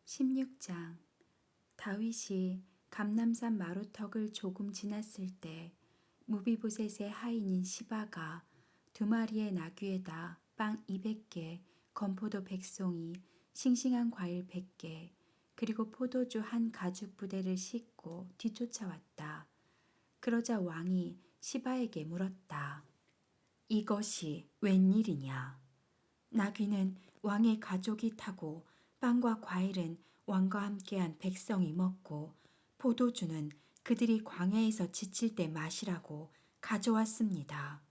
16장. 다윗이 감람산 마루턱을 조금 지났을 때 무비보셋의 하인인 시바가 2마리의 나귀에다 빵 200개, 건포도 100송이, 싱싱한 과일 100개, 그리고 포도주 한 가죽 부대를 싣고 뒤쫓아왔다. 그러자 왕이 시바에게 물었다. 이것이 웬일이냐? 나귀는 왕의 가족이 타고 빵과 과일은 왕과 함께한 백성이 먹고 포도주는 그들이 광야에서 지칠 때 마시라고 가져왔습니다.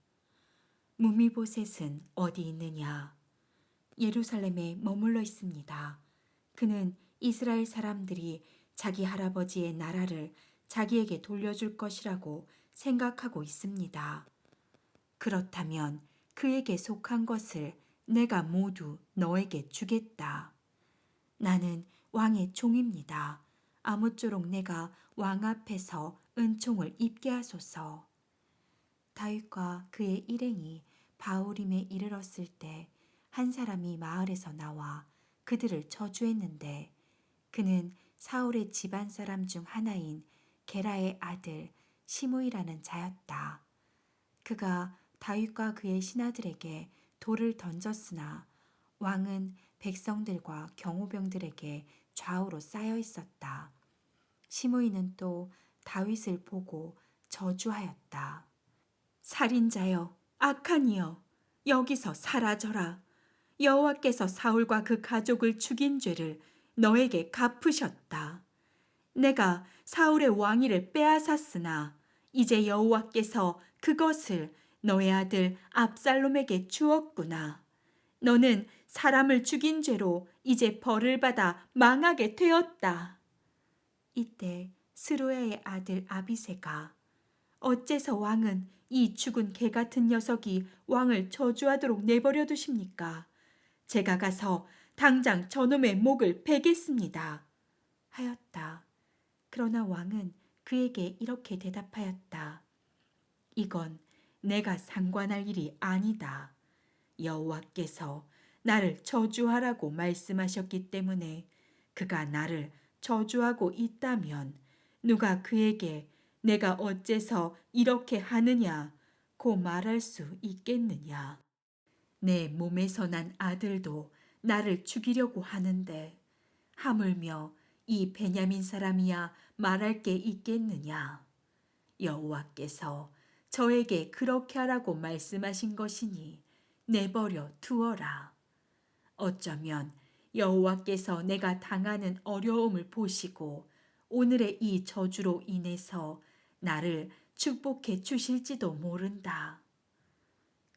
무미보셋은 어디 있느냐? 예루살렘에 머물러 있습니다. 그는 이스라엘 사람들이 자기 할아버지의 나라를 자기에게 돌려줄 것이라고 생각하고 있습니다. 그렇다면 그에게 속한 것을 내가 모두 너에게 주겠다. 나는 왕의 종입니다. 아무쪼록 내가 왕 앞에서 은총을 입게 하소서. 다윗과 그의 일행이 바후림에 이르렀을 때 한 사람이 마을에서 나와 그들을 저주했는데 그는 사울의 집안 사람 중 하나인 게라의 아들 시므이라는 자였다. 그가 다윗과 그의 신하들에게 돌을 던졌으나 왕은 백성들과 경호병들에게 좌우로 쌓여 있었다. 시므이는 또 다윗을 보고 저주하였다. 살인자여, 악한 이여, 여기서 사라져라. 여호와께서 사울과 그 가족을 죽인 죄를 너에게 갚으셨다. 내가 사울의 왕위를 빼앗았으나 이제 여호와께서 그것을 너의 아들 압살롬에게 주었구나. 너는 사람을 죽인 죄로 이제 벌을 받아 망하게 되었다. 이때 스루야의 아들 아비새가 어째서 왕은 이 죽은 개 같은 녀석이 왕을 저주하도록 내버려 두십니까? 제가 가서 당장 저놈의 목을 베겠습니다. 하였다. 그러나 왕은 그에게 이렇게 대답하였다. 이건 내가 상관할 일이 아니다. 여호와께서 나를 저주하라고 말씀하셨기 때문에 그가 나를 저주하고 있다면 누가 그에게 내가 어째서 이렇게 하느냐고 말할 수 있겠느냐. 내 몸에서 난 아들도 나를 죽이려고 하는데 하물며 이 베냐민 사람이야 말할 게 있겠느냐. 여호와께서 저에게 그렇게 하라고 말씀하신 것이니 내버려 두어라. 어쩌면 여호와께서 내가 당하는 어려움을 보시고 오늘의 이 저주로 인해서 나를 축복해 주실지도 모른다.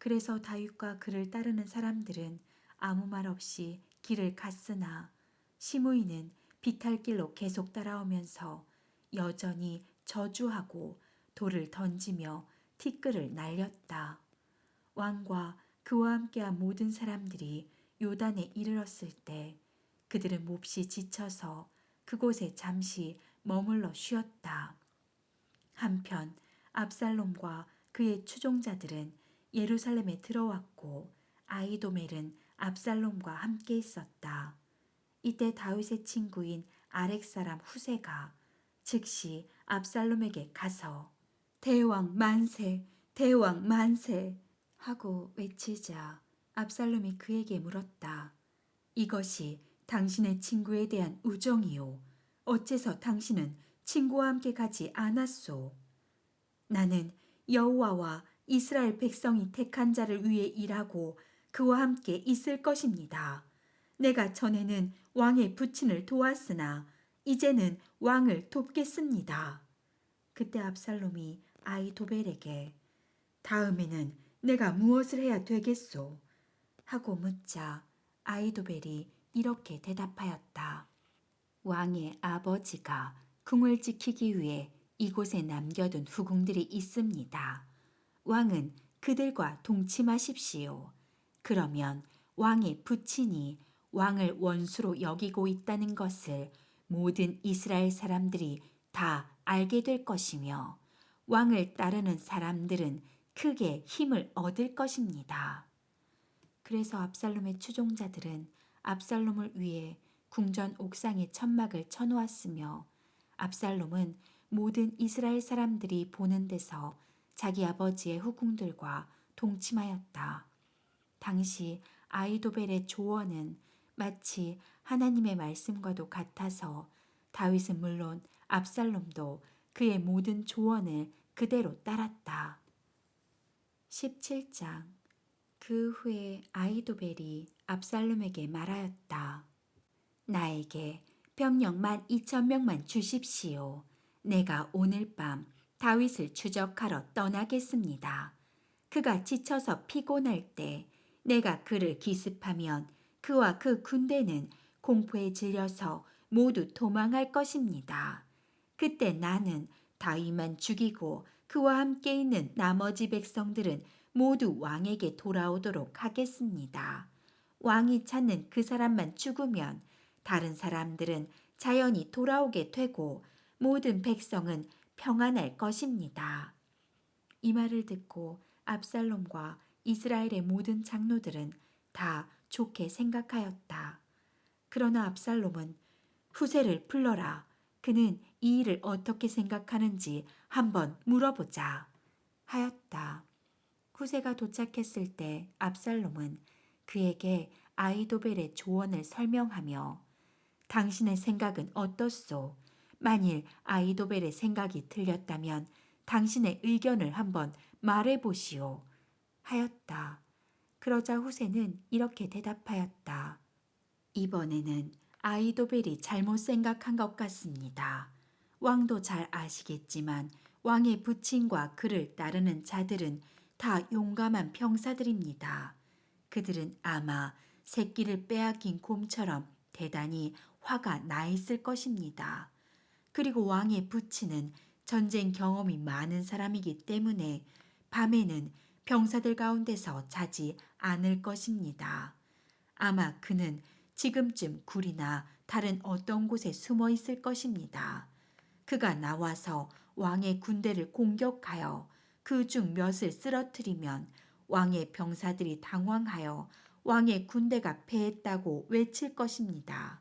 그래서 다윗과 그를 따르는 사람들은 아무 말 없이 길을 갔으나 시므이는 비탈길로 계속 따라오면서 여전히 저주하고 돌을 던지며 티끌을 날렸다. 왕과 그와 함께한 모든 사람들이 요단에 이르렀을 때 그들은 몹시 지쳐서 그곳에 잠시 머물러 쉬었다. 한편 압살롬과 그의 추종자들은 예루살렘에 들어왔고 아히도멜은 압살롬과 함께 있었다. 이때 다윗의 친구인 아렉 사람 후세가 즉시 압살롬에게 가서 대왕 만세, 대왕 만세 하고 외치자 압살롬이 그에게 물었다. 이것이 당신의 친구에 대한 우정이요. 어째서 당신은 친구와 함께 가지 않았소? 나는 여호와와 이스라엘 백성이 택한 자를 위해 일하고 그와 함께 있을 것입니다. 내가 전에는 왕의 부친을 도왔으나 이제는 왕을 돕겠습니다. 그때 압살롬이 아히도벨에게 다음에는 내가 무엇을 해야 되겠소? 하고 묻자 아히도벨이 이렇게 대답하였다. 왕의 아버지가 궁을 지키기 위해 이곳에 남겨둔 후궁들이 있습니다. 왕은 그들과 동침하십시오. 그러면 왕의 부친이 왕을 원수로 여기고 있다는 것을 모든 이스라엘 사람들이 다 알게 될 것이며 왕을 따르는 사람들은 크게 힘을 얻을 것입니다. 그래서 압살롬의 추종자들은 압살롬을 위해 궁전 옥상에 천막을 쳐놓았으며 압살롬은 모든 이스라엘 사람들이 보는 데서 자기 아버지의 후궁들과 동침하였다. 당시 아이도벨의 조언은 마치 하나님의 말씀과도 같아서 다윗은 물론 압살롬도 그의 모든 조언을 그대로 따랐다. 17장. 그 후에 아이도벨이 압살롬에게 말하였다. 나에게 병력 12,000명만 주십시오. 내가 오늘 밤 다윗을 추적하러 떠나겠습니다. 그가 지쳐서 피곤할 때 내가 그를 기습하면 그와 그 군대는 공포에 질려서 모두 도망할 것입니다. 그때 나는 다윗만 죽이고 그와 함께 있는 나머지 백성들은 모두 왕에게 돌아오도록 하겠습니다. 왕이 찾는 그 사람만 죽으면 다른 사람들은 자연히 돌아오게 되고 모든 백성은 평안할 것입니다. 이 말을 듣고 압살롬과 이스라엘의 모든 장로들은 다 좋게 생각하였다. 그러나 압살롬은 후세를 불러라. 그는 이 일을 어떻게 생각하는지 한번 물어보자 하였다. 후세가 도착했을 때 압살롬은 그에게 아이도벨의 조언을 설명하며 당신의 생각은 어떻소? 만일 아이도벨의 생각이 틀렸다면 당신의 의견을 한번 말해보시오 하였다. 그러자 후세는 이렇게 대답하였다. 이번에는 아이도벨이 잘못 생각한 것 같습니다. 왕도 잘 아시겠지만 왕의 부친과 그를 따르는 자들은 다 용감한 병사들입니다. 그들은 아마 새끼를 빼앗긴 곰처럼 대단히 화가 나 있을 것입니다. 그리고 왕의 부친은 전쟁 경험이 많은 사람이기 때문에 밤에는 병사들 가운데서 자지 않을 것입니다. 아마 그는 지금쯤 굴이나 다른 어떤 곳에 숨어 있을 것입니다. 그가 나와서 왕의 군대를 공격하여 그 중 몇을 쓰러뜨리면 왕의 병사들이 당황하여 왕의 군대가 패했다고 외칠 것입니다.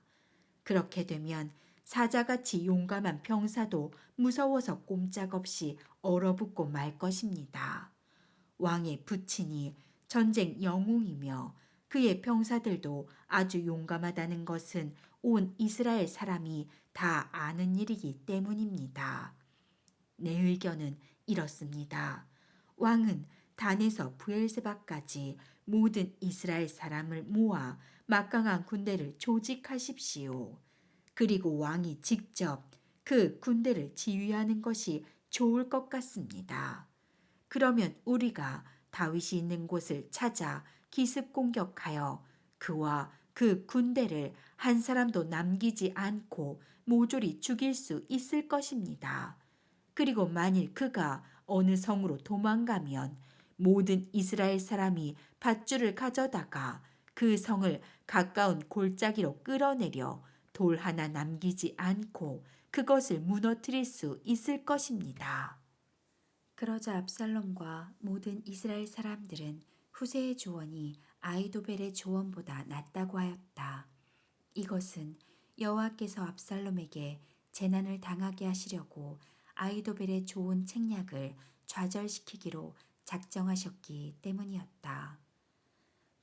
그렇게 되면 사자같이 용감한 병사도 무서워서 꼼짝없이 얼어붙고 말 것입니다. 왕의 부친이 전쟁 영웅이며 그의 병사들도 아주 용감하다는 것은 온 이스라엘 사람이 다 아는 일이기 때문입니다. 내 의견은 이렇습니다. 왕은 단에서 부엘세바까지 모든 이스라엘 사람을 모아 막강한 군대를 조직하십시오. 그리고 왕이 직접 그 군대를 지휘하는 것이 좋을 것 같습니다. 그러면 우리가 다윗이 있는 곳을 찾아 기습 공격하여 그와 그 군대를 한 사람도 남기지 않고 모조리 죽일 수 있을 것입니다. 그리고 만일 그가 어느 성으로 도망가면 모든 이스라엘 사람이 밧줄을 가져다가 그 성을 가까운 골짜기로 끌어내려 돌 하나 남기지 않고 그것을 무너뜨릴 수 있을 것입니다. 그러자 압살롬과 모든 이스라엘 사람들은 후세의 조언이 아이도벨의 조언보다 낫다고 하였다. 이것은 여호와께서 압살롬에게 재난을 당하게 하시려고 아이도벨의 좋은 책략을 좌절시키기로 작정하셨기 때문이었다.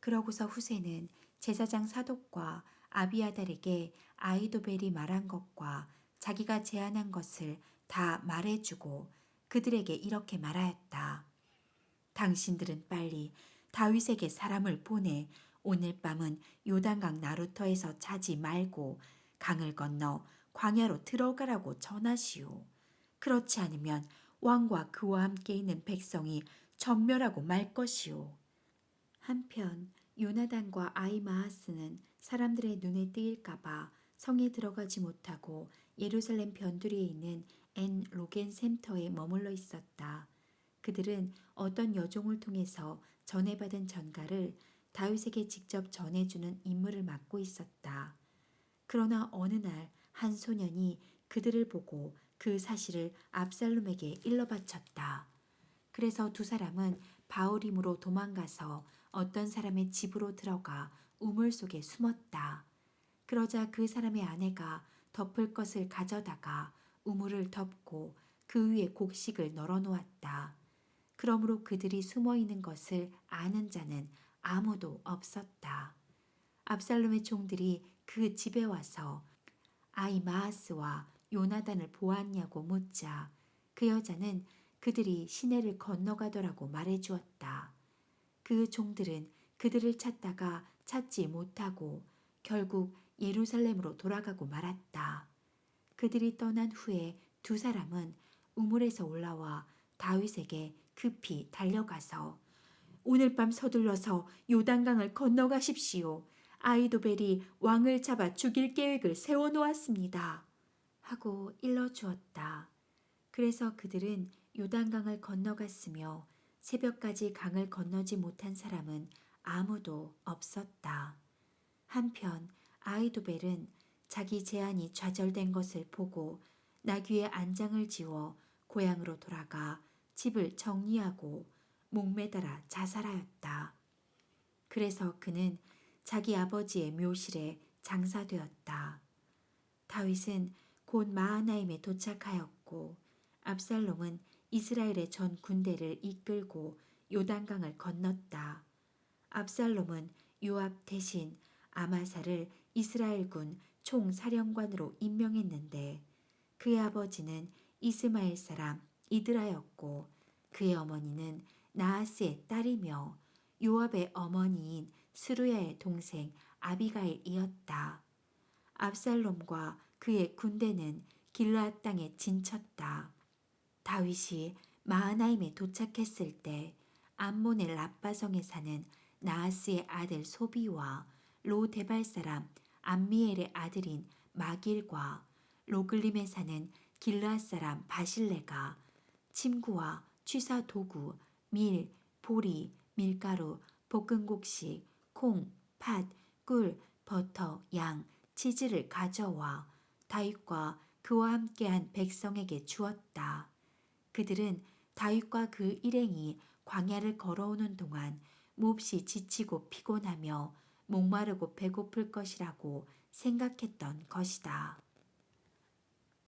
그러고서 후세는 제사장 사독과 아비아달에게 아이도벨이 말한 것과 자기가 제안한 것을 다 말해주고 그들에게 이렇게 말하였다. 당신들은 빨리 다윗에게 사람을 보내 오늘 밤은 요단강 나루터에서 자지 말고 강을 건너 광야로 들어가라고 전하시오. 그렇지 않으면 왕과 그와 함께 있는 백성이 전멸하고 말 것이오. 한편 요나단과 아히마아스는 사람들의 눈에 띄일까봐 성에 들어가지 못하고 예루살렘 변두리에 있는 엔 로겐 센터에 머물러 있었다. 그들은 어떤 여종을 통해서 전해받은 전가를 다윗에게 직접 전해주는 임무를 맡고 있었다. 그러나 어느 날 한 소년이 그들을 보고 그 사실을 압살롬에게 일러 바쳤다. 그래서 두 사람은 바울임으로 도망가서 어떤 사람의 집으로 들어가 우물 속에 숨었다. 그러자 그 사람의 아내가 덮을 것을 가져다가 우물을 덮고 그 위에 곡식을 널어 놓았다. 그러므로 그들이 숨어 있는 것을 아는 자는 아무도 없었다. 압살롬의 종들이 그 집에 와서 아히마아스와 요나단을 보았냐고 묻자 그 여자는 그들이 시내를 건너가더라고 말해 주었다. 그 종들은 그들을 찾다가 찾지 못하고 결국 예루살렘으로 돌아가고 말았다. 그들이 떠난 후에 두 사람은 우물에서 올라와 다윗에게 급히 달려가서 오늘 밤 서둘러서 요단강을 건너가십시오. 아이도벨이 왕을 잡아 죽일 계획을 세워놓았습니다. 하고 일러주었다. 그래서 그들은 요단강을 건너갔으며 새벽까지 강을 건너지 못한 사람은 아무도 없었다. 한편 아이도벨은 자기 제안이 좌절된 것을 보고 나귀의 안장을 지워 고향으로 돌아가 집을 정리하고 목매달아 자살하였다. 그래서 그는 자기 아버지의 묘실에 장사되었다. 다윗은 곧 마하나임에 도착하였고 압살롬은 이스라엘의 전 군대를 이끌고 요단강을 건넜다. 압살롬은 요압 대신 아마사를 이스라엘군 총사령관으로 임명했는데 그의 아버지는 이스마엘 사람 이드라였고 그의 어머니는 나하스의 딸이며 요압의 어머니인 스루야의 동생 아비가일이었다. 압살롬과 그의 군대는 길르앗 땅에 진쳤다. 다윗이 마하나임에 도착했을 때 암몬의 라빠성에 사는 나하스의 아들 소비와 로데발 사람 암미엘의 아들인 마길과 로글림에 사는 길르앗 사람 바실레가 침구와 취사 도구, 밀, 보리, 밀가루, 볶은 곡식, 콩, 팥, 꿀, 버터, 양, 치즈를 가져와 다윗과 그와 함께한 백성에게 주었다. 그들은 다윗과 그 일행이 광야를 걸어오는 동안 몹시 지치고 피곤하며 목마르고 배고플 것이라고 생각했던 것이다.